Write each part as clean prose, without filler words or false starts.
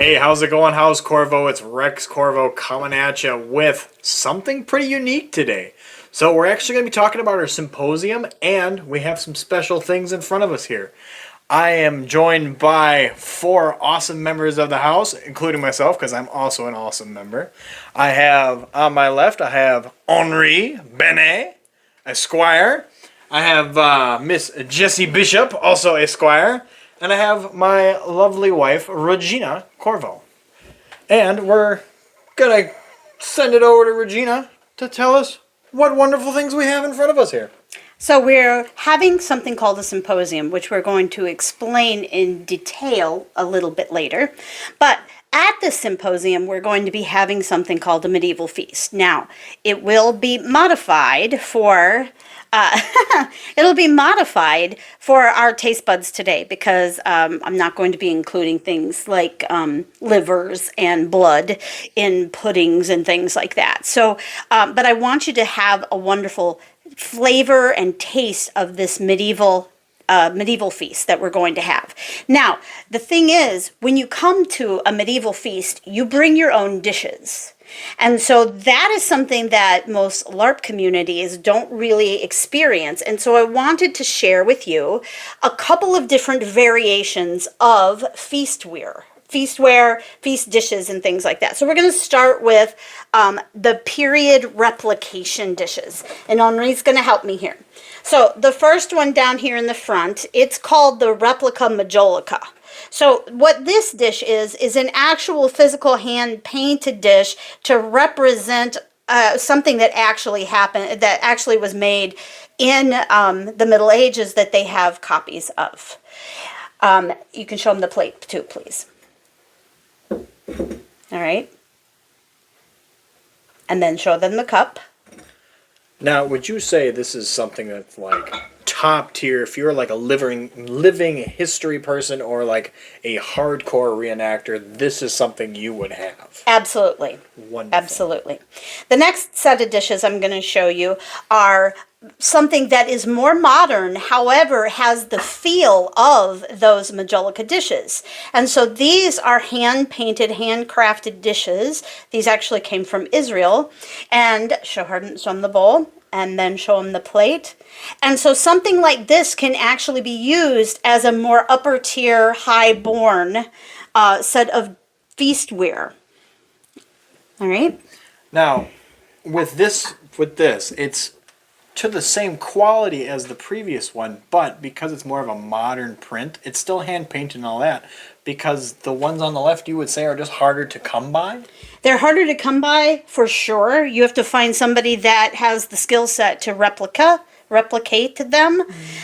Hey, how's it going? How's Corvo? It's Rex Corvo coming at you with something pretty unique today. So we're actually going to be talking about our symposium, and we have some special things in front of us here. I am joined by four awesome members of the house, including myself, because I'm also an awesome member. I have, on my left, I have Henri Benet, Esquire. I have Miss Jessie Bishop, also Esquire. And I have my lovely wife, Regina Corvo. And we're going to send it over to Regina to tell us what wonderful things we have in front of us here. So we're having something called a symposium, which we're going to explain in detail a little bit later. But at the symposium, we're going to be having something called a medieval feast. Now, it will be modified for it'll be modified for our taste buds today because I'm not going to be including things like livers and blood in puddings and things like that. So, but I want you to have a wonderful flavor and taste of this medieval feast that we're going to have. Now, the thing is, when you come to a medieval feast, you bring your own dishes. And so that is something that most LARP communities don't really experience. And so I wanted to share with you a couple of different variations of feastware, feast dishes, and things like that. So we're going to start with the period replication dishes. And Henri's going to help me here. So the first one down here in the front, it's called the replica majolica. So what this dish is an actual physical hand-painted dish to represent something that actually happened, that actually was made in the Middle Ages that they have copies of. You can show them the plate too, please. All right. And then show them the cup. Now, would you say this is something that's like top tier if you're like a living history person or like a hardcore reenactor? This is something you would have. Absolutely. Wonderful. Absolutely. The next set of dishes I'm going to show you are something that is more modern, however, has the feel of those majolica dishes. And so these are hand-painted, handcrafted dishes. These actually came from Israel. And show them the bowl, and then show them the plate. And so something like this can actually be used as a more upper-tier, high-born set of feastware. All right? Now, with this, it's to the same quality as the previous one, but because it's more of a modern print, it's still hand painted and all that. Because the ones on the left, you would say, are just harder to come by? They're harder to come by, for sure. You have to find somebody that has the skill set to replicate them.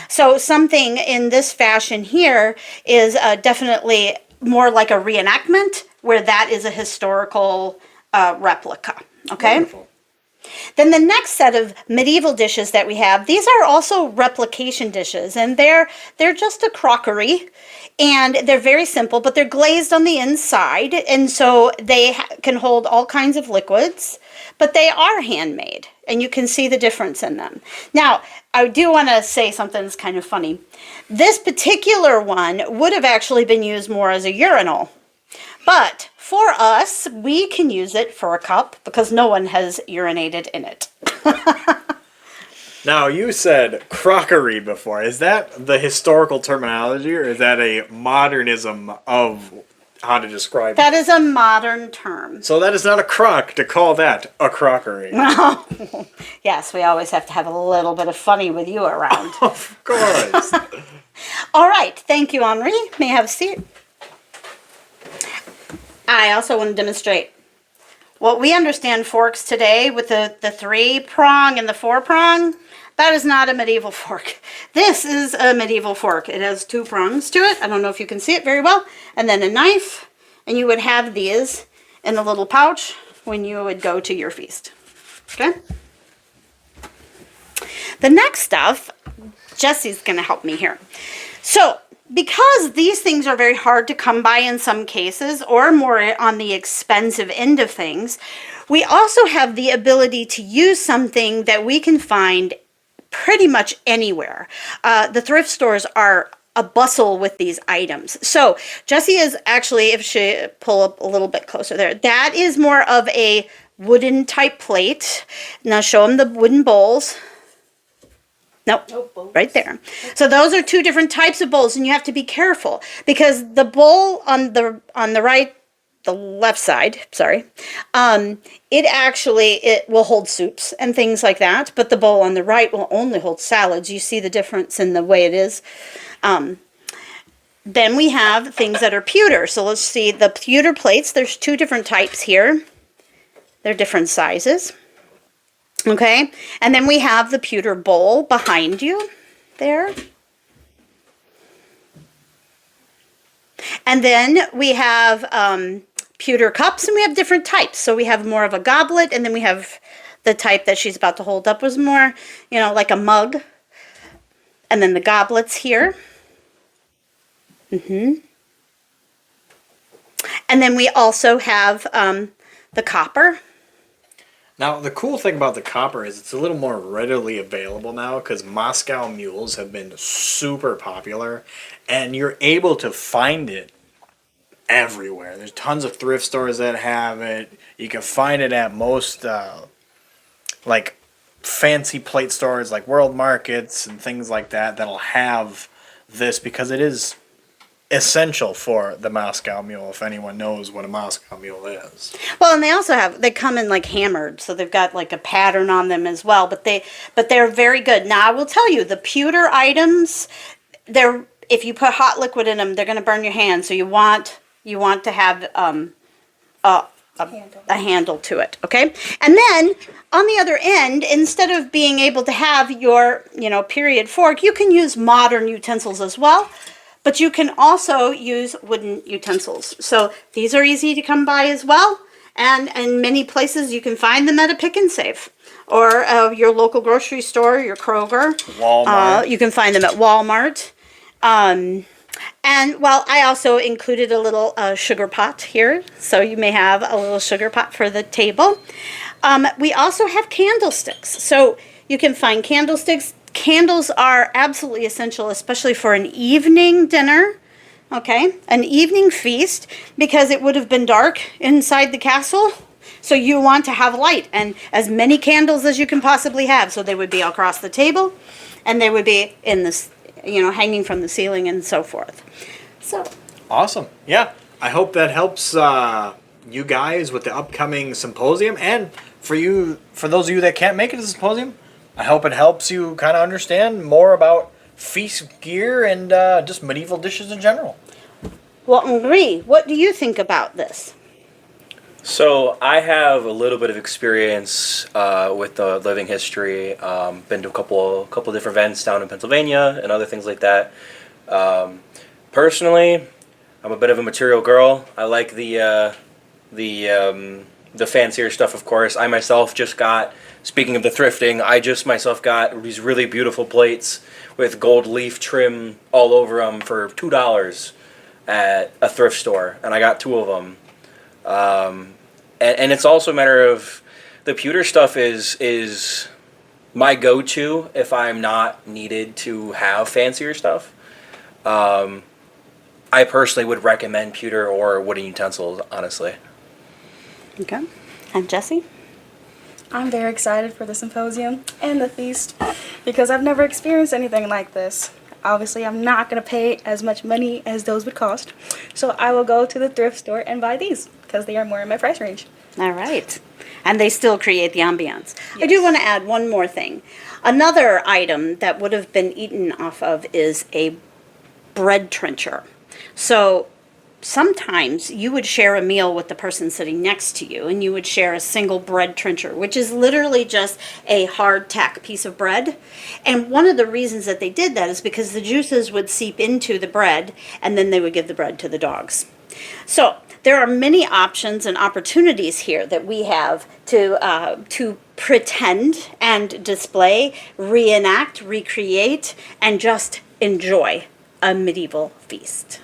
So something in this fashion here is definitely more like a reenactment, where that is a historical replica. Okay? Wonderful. Then the next set of medieval dishes that we have, these are also replication dishes, and they're just a crockery, and they're very simple, but they're glazed on the inside, and so they can hold all kinds of liquids, but they are handmade, and you can see the difference in them. Now, I do want to say something that's kind of funny. This particular one would have actually been used more as a urinal, but for us, we can use it for a cup because no one has urinated in it. Now, you said crockery before. Is that the historical terminology, or is that a modernism of how to describe it? That is a modern term. So that is not a crock to call that a crockery. Yes, we always have to have a little bit of funny with you around. Of course. All right. Thank you, Henri. May I have a seat? I also want to demonstrate what we understand forks today with the 3-prong and the 4-prong. That is not a medieval fork. This is a medieval fork. It has 2 prongs to it. I don't know if you can see it very well. And then a knife. And you would have these in a little pouch when you would go to your feast. Okay? The next stuff, Jessie's going to help me here. So, because these things are very hard to come by in some cases, or more on the expensive end of things, we also have the ability to use something that we can find pretty much anywhere. The thrift stores are a bustle with these items. So Jessie is actually, if she pull up a little bit closer there, that is more of a wooden type plate. Now show them the wooden bowls. Nope, right there. So those are two different types of bowls, and you have to be careful because the bowl on the right, the left side, sorry, it will hold soups and things like that, but the bowl on the right will only hold salads. You see the difference in the way it is. Then we have things that are pewter. So let's see the pewter plates. There's two different types here. They're different sizes. Okay, and then we have the pewter bowl behind you there. And then we have pewter cups, and we have different types. So we have more of a goblet, and then we have the type that she's about to hold up was more, like a mug. And then the goblets here. And then we also have the copper. Now, the cool thing about the copper is it's a little more readily available now because Moscow mules have been super popular, and you're able to find it everywhere. There's tons of thrift stores that have it. You can find it at most, like, fancy plate stores like World Markets and things like that that'll have this because it is essential for the Moscow mule, if anyone knows what a Moscow mule is. Well, and they come in like hammered, so they've got like a pattern on them as well, but they're very good. Now, I will tell you, the pewter items, if you put hot liquid in them, they're going to burn your hands, so you want to have a handle to it, okay? And then on the other end, instead of being able to have your, period fork, you can use modern utensils as well. But you can also use wooden utensils. So these are easy to come by as well. And in many places you can find them at a Pick and Save. Or your local grocery store, your Kroger. Walmart. You can find them at Walmart. And, well, I also included a little sugar pot here. So you may have a little sugar pot for the table. We also have candlesticks. So you can find candlesticks. Candles are absolutely essential, especially for an evening dinner, okay? An evening feast, because it would have been dark inside the castle. So you want to have light and as many candles as you can possibly have. So they would be across the table and they would be in this, hanging from the ceiling and so forth. So Awesome. Yeah. I hope that helps you guys with the upcoming symposium. And for those of you that can't make it to the symposium, I hope it helps you kind of understand more about feast gear and just medieval dishes in general. Well, Marie, what do you think about this? So I have a little bit of experience with the living history. Been to a couple different events down in Pennsylvania and other things like that. Personally, I'm a bit of a material girl. I like the fancier stuff, of course. I myself just got. Speaking of the thrifting, I just myself got these really beautiful plates with gold leaf trim all over them for $2 at a thrift store, and I got 2 of them. And it's also a matter of the pewter stuff is my go-to if I'm not needed to have fancier stuff. I personally would recommend pewter or wooden utensils, honestly. Okay. And Jessie? I'm very excited for the symposium and the feast because I've never experienced anything like this. Obviously, I'm not going to pay as much money as those would cost, so I will go to the thrift store and buy these because they are more in my price range. All right. And they still create the ambiance. Yes. I do want to add one more thing. Another item that would have been eaten off of is a bread trencher. So sometimes you would share a meal with the person sitting next to you, and you would share a single bread trencher, which is literally just a hardtack piece of bread. And one of the reasons that they did that is because the juices would seep into the bread, and then they would give the bread to the dogs. So there are many options and opportunities here that we have to pretend and display, reenact, recreate, and just enjoy a medieval feast.